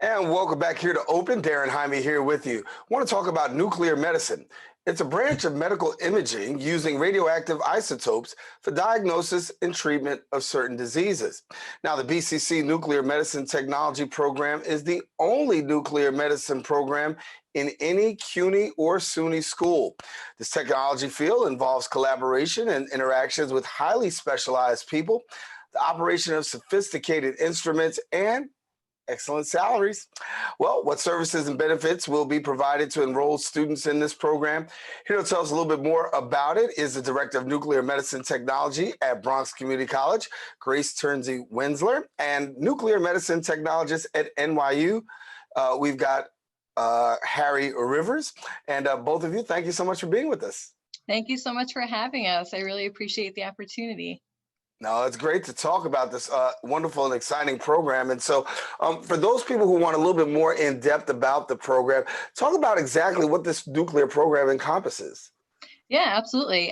And welcome back here to Open. Daren Jaime here with you. I want to talk about nuclear medicine. It's a branch of medical imaging using radioactive isotopes for diagnosis and treatment of certain diseases. Now, the BCC Nuclear Medicine Technology program is the only nuclear medicine program in any CUNY or SUNY school. This technology field involves collaboration and interactions with highly specialized people, the operation of sophisticated instruments, and excellent salaries. Well, what services and benefits will be provided to enrolled students in this program? Here to tell us a little bit more about it is the Director of Nuclear Medicine Technology at Bronx Community College, Grace Tursi-Wenzler, and Nuclear Medicine Technologist at NYU. We've got Harry Rivers, and both of you, thank you so much for being with us. Thank you so much for having us. I really appreciate the opportunity. No, it's great to talk about this wonderful and exciting program. And so for those people who want a little bit more in depth about the program, talk about exactly what this nuclear program encompasses. Yeah, absolutely.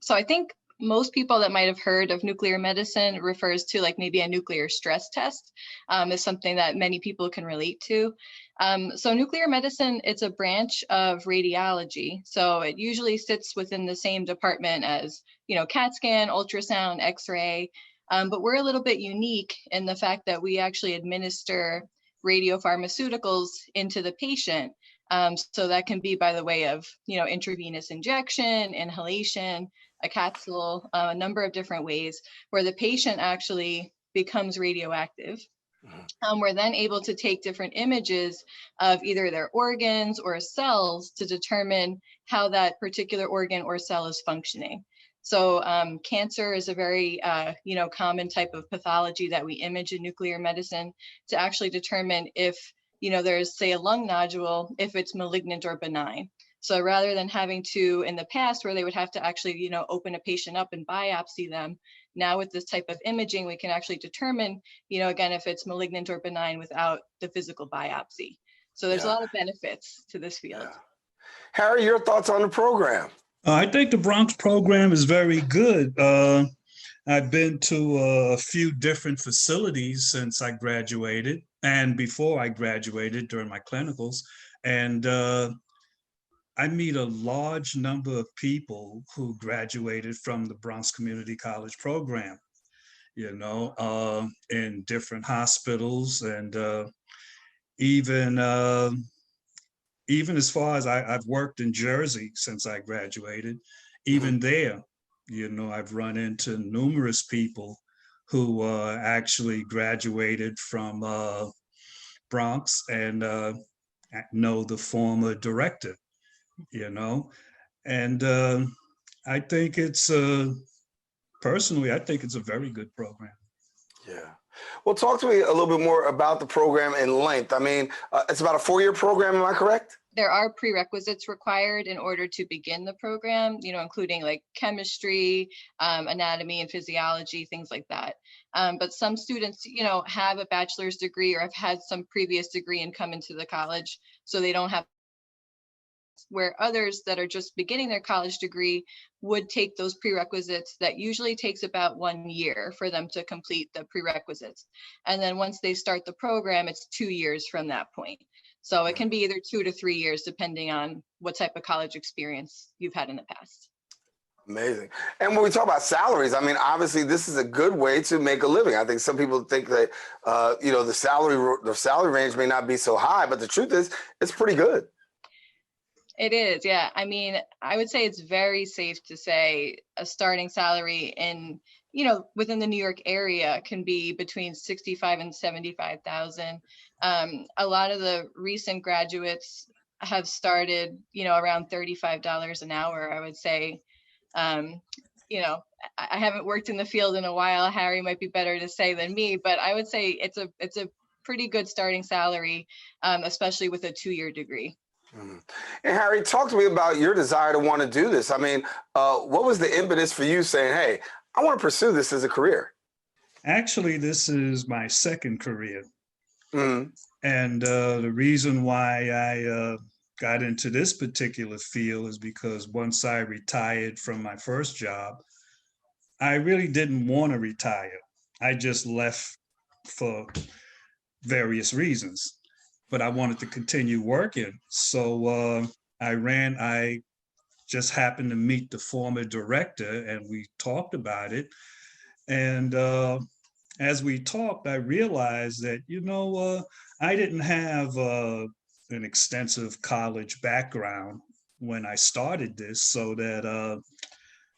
So I think most people that might have heard of nuclear medicine refers to like maybe a nuclear stress test is something that many people can relate to. So nuclear medicine, it's a branch of radiology. So it usually sits within the same department as, CAT scan, ultrasound, X-ray. But we're a little bit unique in the fact that we actually administer radiopharmaceuticals into the patient. So that can be by the way of, intravenous injection, inhalation, a capsule, a number of different ways where the patient actually becomes radioactive. We're then able to take different images of either their organs or cells to determine how that particular organ or cell is functioning. So cancer is a very, common type of pathology that we image in nuclear medicine to actually determine if, there's, say, a lung nodule, if it's malignant or benign. So rather than having to, in the past, where they would have to actually, open a patient up and biopsy them, now with this type of imaging, we can actually determine, again, if it's malignant or benign without the physical biopsy. So there's a lot of benefits to this field. Yeah. Harry, your thoughts on the program? I think the Bronx program is very good. I've been to a few different facilities since I graduated and before I graduated during my clinicals. And I meet a large number of people who graduated from the Bronx Community College program, in different hospitals and even as far as I've worked in Jersey since I graduated, even there, I've run into numerous people who actually graduated from Bronx and know the former director, and I think it's, personally, I think it's a very good program. Yeah. Well, talk to me a little bit more about the program in length. I mean, it's about a 4-year program, am I correct? There are prerequisites required in order to begin the program, including like chemistry, anatomy and physiology, things like that. But some students, have a bachelor's degree or have had some previous degree and come into the college, so they don't have, where others that are just beginning their college degree would take those prerequisites. That usually takes about 1 year for them to complete the prerequisites. And then once they start the program, it's 2 years from that point. So it can be either 2 to 3 years, depending on what type of college experience you've had in the past. Amazing. And when we talk about salaries, I mean, obviously this is a good way to make a living. I think some people think that, the salary range may not be so high, but the truth is it's pretty good. It is, yeah. I mean, I would say it's very safe to say a starting salary in, within the New York area can be between 65 and 75,000. A lot of the recent graduates have started, around $35 an hour, I would say. I haven't worked in the field in a while. Harry might be better to say than me, but I would say it's a pretty good starting salary, especially with a 2-year degree. And Harry, talk to me about your desire to want to do this. I mean, what was the impetus for you saying, hey, I want to pursue this as a career? Actually, this is my second career. And the reason why I got into this particular field is because once I retired from my first job, I really didn't want to retire. I just left for various reasons. but I wanted to continue working. So I just happened to meet the former director and we talked about it. And as we talked, I realized that, I didn't have an extensive college background when I started this, so that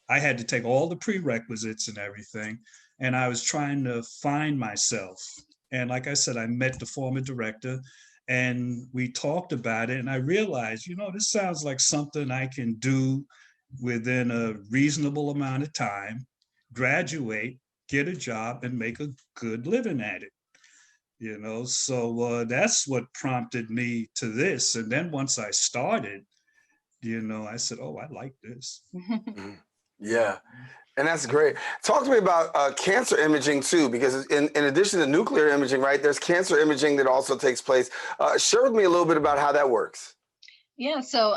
I had to take all the prerequisites and everything. And I was trying to find myself. And like I said, I met the former director and we talked about it. And I realized, this sounds like something I can do within a reasonable amount of time, graduate, get a job, and make a good living at it. So that's what prompted me to this. And then once I started, I said, oh, I like this. Mhm. Yeah. And that's great. Talk to me about cancer imaging too, because in addition to nuclear imaging, right, there's cancer imaging that also takes place. Share with me a little bit about how that works. Yeah, so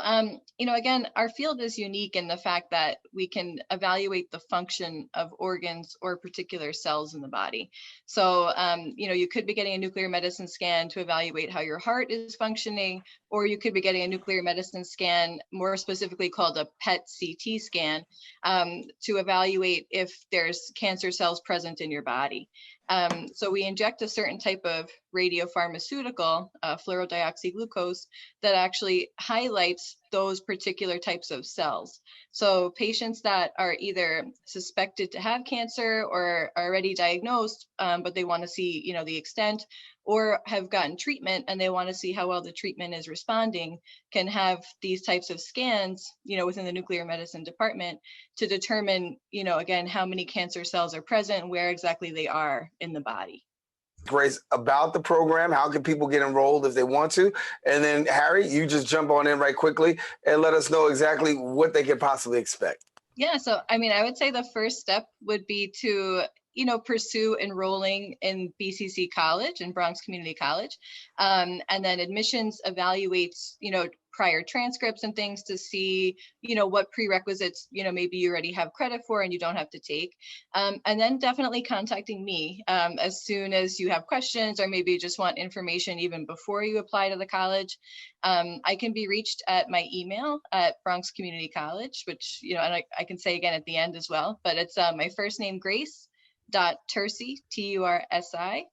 again, our field is unique in the fact that we can evaluate the function of organs or particular cells in the body. So, you could be getting a nuclear medicine scan to evaluate how your heart is functioning, or you could be getting a nuclear medicine scan, more specifically called a PET CT scan, to evaluate if there's cancer cells present in your body. So we inject a certain type of radiopharmaceutical, fluorodeoxyglucose, that actually highlights those particular types of cells. So patients that are either suspected to have cancer or are already diagnosed, but they want to see, the extent, or have gotten treatment and they want to see how well the treatment is responding, can have these types of scans, within the nuclear medicine department to determine, again, how many cancer cells are present and where exactly they are in the body. Grace, about the program, how can people get enrolled if they want to? And then Harry, you just jump on in right quickly and let us know exactly what they could possibly expect. Yeah, so I would say the first step would be to pursue enrolling in BCC College and Bronx Community College. And then admissions evaluates, prior transcripts and things to see, what prerequisites, maybe you already have credit for and you don't have to take. And then definitely contacting me as soon as you have questions or maybe you just want information even before you apply to the college. I can be reached at my email at Bronx Community College, which, and I can say again at the end as well, but it's my first name, Grace.Tursi, Tursi,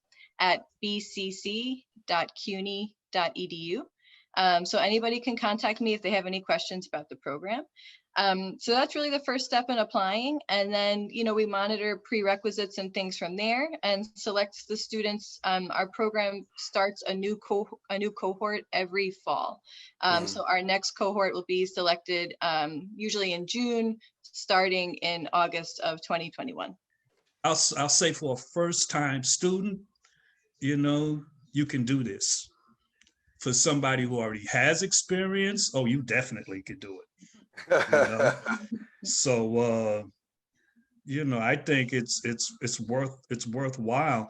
at bcc.cuny.edu. So anybody can contact me if they have any questions about the program. So that's really the first step in applying. And then, we monitor prerequisites and things from there and select the students. Our program starts a new cohort every fall. So our next cohort will be selected usually in June, starting in August of 2021. I'll say for a first-time student, you can do this. For somebody who already has experience, oh, you definitely could do it. So, I think it's worthwhile.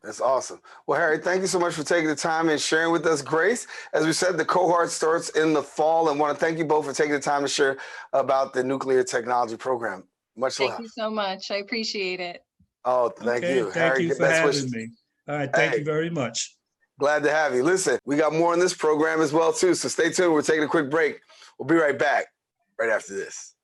That's awesome. Well, Harry, thank you so much for taking the time and sharing with us, Grace. As we said, the cohort starts in the fall, and want to thank you both for taking the time to share about the nuclear technology program. Much love. Thank you so much. I appreciate it. Oh, thank you. Thank Harry, you for having me. All right, thank you very much. Glad to have you. Listen, we got more on this program as well, too, so stay tuned. We're taking a quick break. We'll be right back right after this.